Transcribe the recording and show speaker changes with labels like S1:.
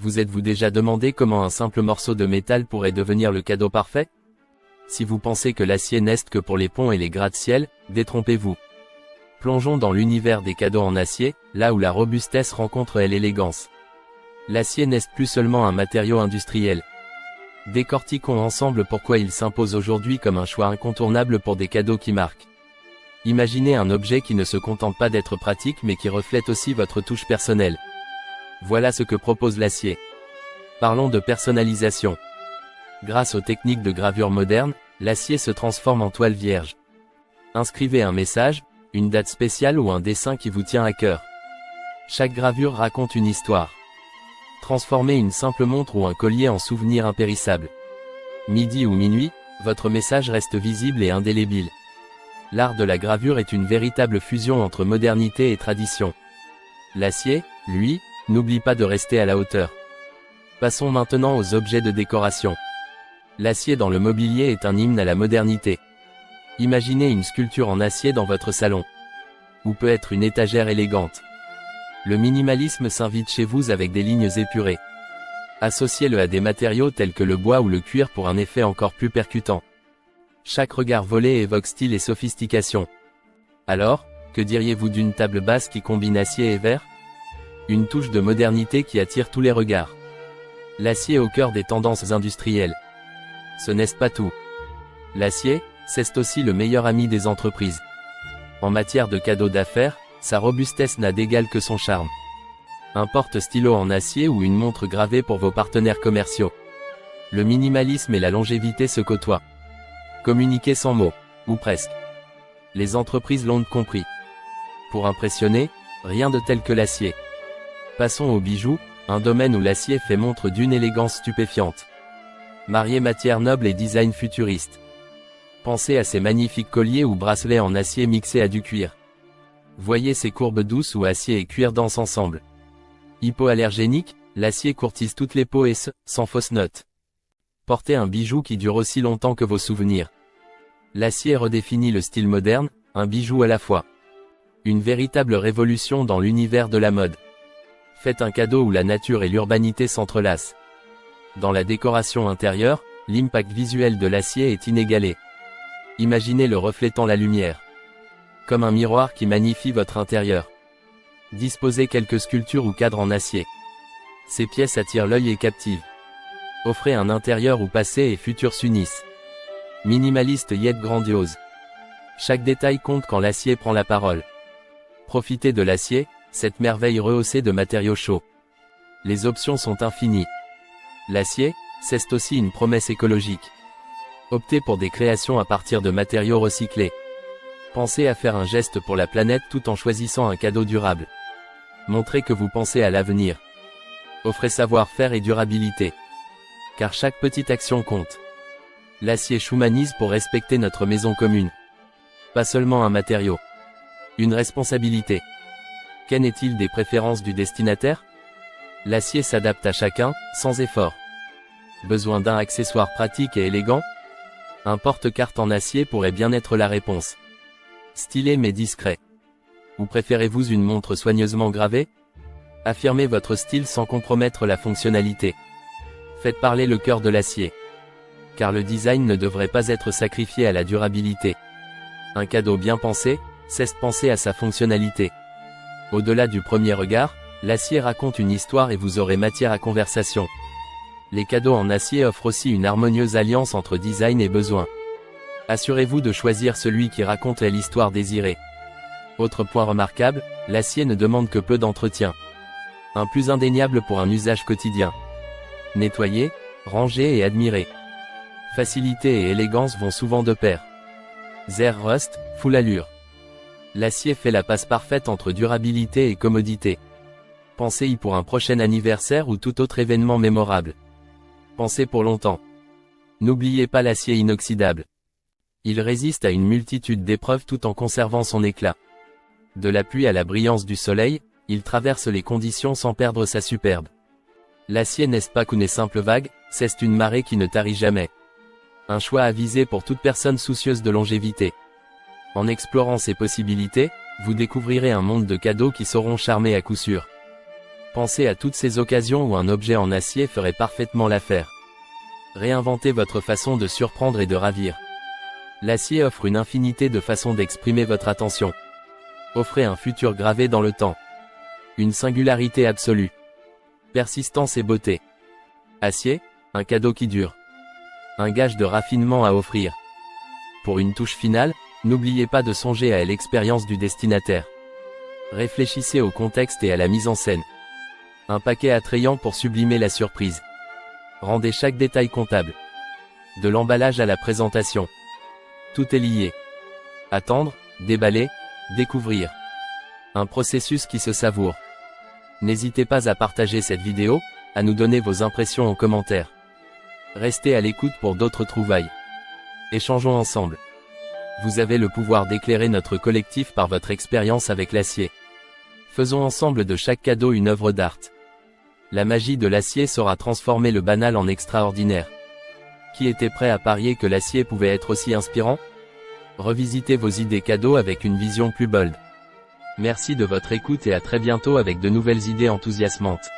S1: Vous êtes-vous déjà demandé comment un simple morceau de métal pourrait devenir le cadeau parfait? Si vous pensez que l'acier n'est que pour les ponts et les gratte-ciel, détrompez-vous. Plongeons dans l'univers des cadeaux en acier, là où la robustesse rencontre l'élégance. L'acier n'est plus seulement un matériau industriel. Décortiquons ensemble pourquoi il s'impose aujourd'hui comme un choix incontournable pour des cadeaux qui marquent. Imaginez un objet qui ne se contente pas d'être pratique mais qui reflète aussi votre touche personnelle. Voilà ce que propose l'acier. Parlons de personnalisation. Grâce aux techniques de gravure modernes, l'acier se transforme en toile vierge. Inscrivez un message, une date spéciale ou un dessin qui vous tient à cœur. Chaque gravure raconte une histoire. Transformez une simple montre ou un collier en souvenir impérissable. Midi ou minuit, votre message reste visible et indélébile. L'art de la gravure est une véritable fusion entre modernité et tradition. L'acier, lui, n'oublie pas de rester à la hauteur. Passons maintenant aux objets de décoration. L'acier dans le mobilier est un hymne à la modernité. Imaginez une sculpture en acier dans votre salon. Ou peut être une étagère élégante. Le minimalisme s'invite chez vous avec des lignes épurées. Associez-le à des matériaux tels que le bois ou le cuir pour un effet encore plus percutant. Chaque regard volé évoque style et sophistication. Alors, que diriez-vous d'une table basse qui combine acier et verre? Une touche de modernité qui attire tous les regards. L'acier au cœur des tendances industrielles. Ce n'est pas tout. L'acier, c'est aussi le meilleur ami des entreprises. En matière de cadeaux d'affaires, sa robustesse n'a d'égal que son charme. Un porte-stylo en acier ou une montre gravée pour vos partenaires commerciaux. Le minimalisme et la longévité se côtoient. Communiquer sans mots, ou presque. Les entreprises l'ont compris. Pour impressionner, rien de tel que l'acier. Passons aux bijoux, un domaine où l'acier fait montre d'une élégance stupéfiante. Mariez matière noble et design futuriste. Pensez à ces magnifiques colliers ou bracelets en acier mixés à du cuir. Voyez ces courbes douces où acier et cuir dansent ensemble. Hypoallergénique, l'acier courtise toutes les peaux et sans fausse note. Portez un bijou qui dure aussi longtemps que vos souvenirs. L'acier redéfinit le style moderne, un bijou à la fois. Une véritable révolution dans l'univers de la mode. Faites un cadeau où la nature et l'urbanité s'entrelacent. Dans la décoration intérieure, l'impact visuel de l'acier est inégalé. Imaginez-le reflétant la lumière. Comme un miroir qui magnifie votre intérieur. Disposez quelques sculptures ou cadres en acier. Ces pièces attirent l'œil et captivent. Offrez un intérieur où passé et futur s'unissent. Minimaliste yet grandiose. Chaque détail compte quand l'acier prend la parole. Profitez de l'acier, cette merveille rehaussée de matériaux chauds. Les options sont infinies. L'acier, c'est aussi une promesse écologique. Optez pour des créations à partir de matériaux recyclés. Pensez à faire un geste pour la planète tout en choisissant un cadeau durable. Montrez que vous pensez à l'avenir. Offrez savoir-faire et durabilité. Car chaque petite action compte. L'acier humanise pour respecter notre maison commune. Pas seulement un matériau. Une responsabilité. Qu'en est-il des préférences du destinataire? L'acier s'adapte à chacun, sans effort. Besoin d'un accessoire pratique et élégant? Un porte-carte en acier pourrait bien être la réponse. Stylé mais discret. Ou préférez-vous une montre soigneusement gravée? Affirmez votre style sans compromettre la fonctionnalité. Faites parler le cœur de l'acier. Car le design ne devrait pas être sacrifié à la durabilité. Un cadeau bien pensé, c'est penser à sa fonctionnalité. Au-delà du premier regard, l'acier raconte une histoire et vous aurez matière à conversation. Les cadeaux en acier offrent aussi une harmonieuse alliance entre design et besoin. Assurez-vous de choisir celui qui raconte l'histoire désirée. Autre point remarquable, l'acier ne demande que peu d'entretien. Un plus indéniable pour un usage quotidien. Nettoyer, ranger et admirer. Facilité et élégance vont souvent de pair. Zère rust, full allure. L'acier fait la passe parfaite entre durabilité et commodité. Pensez-y pour un prochain anniversaire ou tout autre événement mémorable. Pensez pour longtemps. N'oubliez pas l'acier inoxydable. Il résiste à une multitude d'épreuves tout en conservant son éclat. De la pluie à la brillance du soleil, il traverse les conditions sans perdre sa superbe. L'acier n'est pas qu'une simple vague, c'est une marée qui ne tarit jamais. Un choix avisé pour toute personne soucieuse de longévité. En explorant ses possibilités, vous découvrirez un monde de cadeaux qui sauront charmer à coup sûr. Pensez à toutes ces occasions où un objet en acier ferait parfaitement l'affaire. Réinventez votre façon de surprendre et de ravir. L'acier offre une infinité de façons d'exprimer votre attention. Offrez un futur gravé dans le temps. Une singularité absolue. Persistance et beauté. Acier, un cadeau qui dure. Un gage de raffinement à offrir. Pour une touche finale, n'oubliez pas de songer à l'expérience du destinataire. Réfléchissez au contexte et à la mise en scène. Un paquet attrayant pour sublimer la surprise. Rendez chaque détail comptable. De l'emballage à la présentation. Tout est lié. Attendre, déballer, découvrir. Un processus qui se savoure. N'hésitez pas à partager cette vidéo, à nous donner vos impressions en commentaire. Restez à l'écoute pour d'autres trouvailles. Échangeons ensemble. Vous avez le pouvoir d'éclairer notre collectif par votre expérience avec l'acier. Faisons ensemble de chaque cadeau une œuvre d'art. La magie de l'acier saura transformer le banal en extraordinaire. Qui était prêt à parier que l'acier pouvait être aussi inspirant? Revisitez vos idées cadeaux avec une vision plus bold. Merci de votre écoute et à très bientôt avec de nouvelles idées enthousiasmantes.